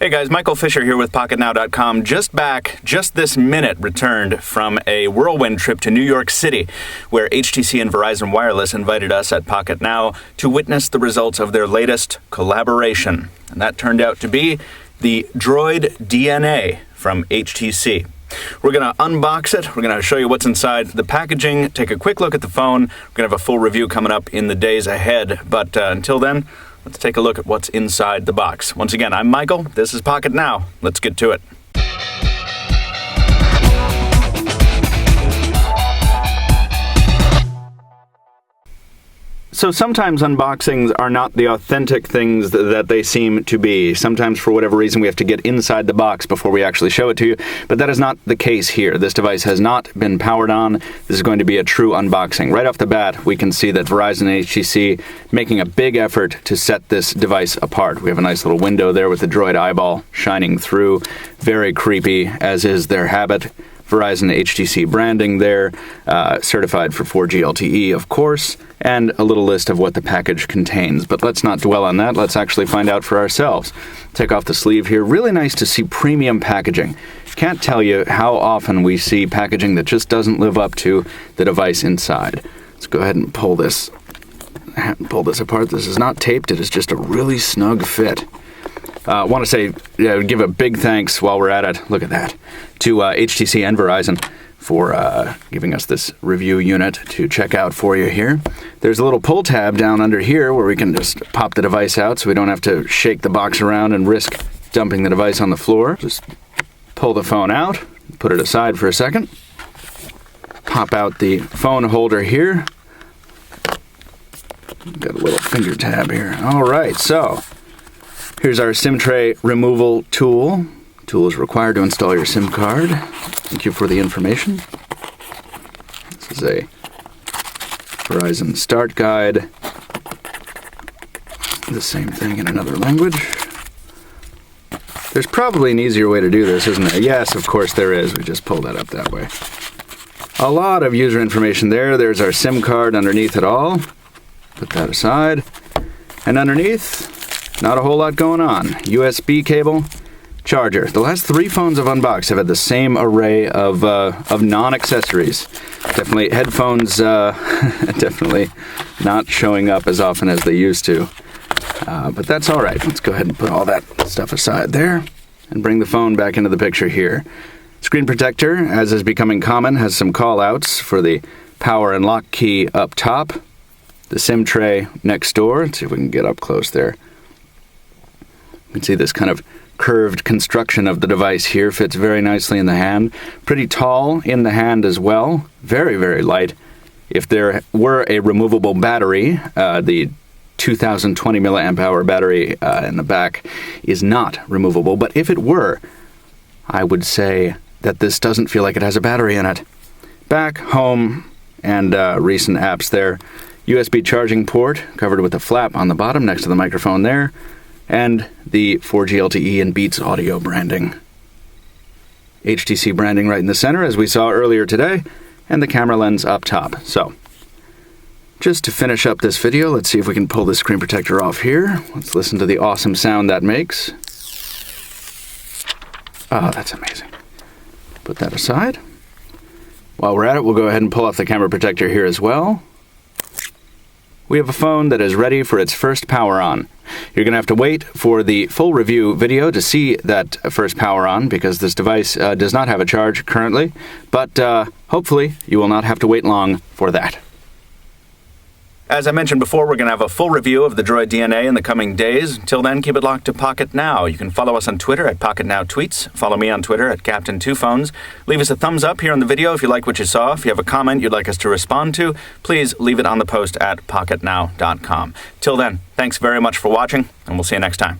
Hey guys, Michael Fisher here with Pocketnow.com. Just this minute returned from a whirlwind trip to New York City, where HTC and Verizon Wireless invited us at Pocketnow to witness the results of their latest collaboration. And that turned out to be the Droid DNA from HTC. We're going to unbox it. We're going to show you what's inside the packaging, take a quick look at the phone. We're going to have a full review coming up in the days ahead. But until then, let's take a look at what's inside the box. Once again, I'm Michael. This is Pocketnow. Let's get to it. So sometimes unboxings are not the authentic things that they seem to be. Sometimes, for whatever reason, we have to get inside the box before we actually show it to you. But that is not the case here. This device has not been powered on. This is going to be a true unboxing. Right off the bat, we can see that Verizon and HTC making a big effort to set this device apart. We have a nice little window there with the Droid eyeball shining through. Very creepy, as is their habit. Verizon HTC branding there, certified for 4G LTE, of course, and a little list of what the package contains. But let's not dwell on that. Let's actually find out for ourselves. Take off the sleeve here. Really nice to see premium packaging. Can't tell you how often we see packaging that just doesn't live up to the device inside. Let's go ahead and pull this apart. This is not taped. It is just a really snug fit. I want to say, give a big thanks while we're at it. Look at that. To HTC and Verizon for giving us this review unit to check out for you here. There's a little pull tab down under here where we can just pop the device out so we don't have to shake the box around and risk dumping the device on the floor. Just pull the phone out, put it aside for a second. Pop out the phone holder here. Got a little finger tab here. All right, so here's our SIM tray removal tool. Tool is required to install your SIM card. Thank you for the information. This is a Verizon start guide. The same thing in another language. There's probably an easier way to do this, isn't there? Yes, of course there is. We just pull that up that way. A lot of user information there. There's our SIM card underneath it all. Put that aside. And underneath, not a whole lot going on. USB cable, charger. The last 3 phones I've unboxed have had the same array of non-accessories. Definitely headphones, definitely not showing up as often as they used to. But that's all right. Let's go ahead and put all that stuff aside there and bring the phone back into the picture here. Screen protector, as is becoming common, has some call-outs for the power and lock key up top. The SIM tray next door. Let's see if we can get up close there. You can see this kind of curved construction of the device here. Fits very nicely in the hand. Pretty tall in the hand as well. Very, very light. If there were a removable battery, the 2020 milliamp hour battery in the back is not removable. But if it were, I would say that this doesn't feel like it has a battery in it. Back, home, and recent apps there. USB charging port covered with a flap on the bottom next to the microphone there, and the 4G LTE and Beats audio branding. HTC branding right in the center, as we saw earlier today, and the camera lens up top. So, just to finish up this video, let's see if we can pull this screen protector off here. Let's listen to the awesome sound that makes. Oh, that's amazing. Put that aside. While we're at it, we'll go ahead and pull off the camera protector here as well. We have a phone that is ready for its first power on. You're going to have to wait for the full review video to see that first power on, because this device does not have a charge currently, but hopefully you will not have to wait long for that. As I mentioned before, we're going to have a full review of the Droid DNA in the coming days. Until then, keep it locked to Pocketnow. You can follow us on Twitter at PocketNowTweets. Follow me on Twitter at Captain2Phones. Leave us a thumbs up here on the video if you like what you saw. If you have a comment you'd like us to respond to, please leave it on the post at Pocketnow.com. Till then, thanks very much for watching, and we'll see you next time.